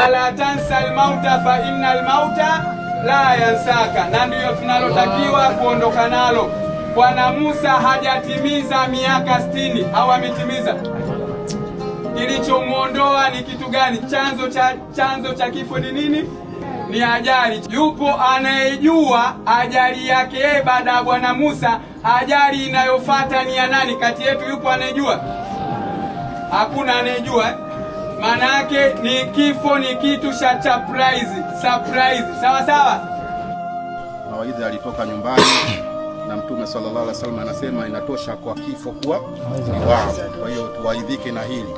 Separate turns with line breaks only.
Wala tansa almauta fa inna almauta la yansaka, na ndio tunalotakiwa kuondoka nalo. Bwana Musa hajatimiza miaka 60 au ametimiza? Kilichomuondoa ni kitu gani? Chanzo cha kifo ni nini? Ni ajali. Yupo anayejua ajali yake baada ya Bwana Musa, ajali inayofuata ni ya nani kati yetu? Yupo anayejua? Hakuna anayejua. Maana yake ni kifo ni kitu cha surprise. Sawa sawa.
Mawaidha alitoka nyumbani na Mtume sallallahu alaihi wasallam anasema inatosha kwa kifo kuwa ni wao. Kwa hiyo tuwaidhike na hili.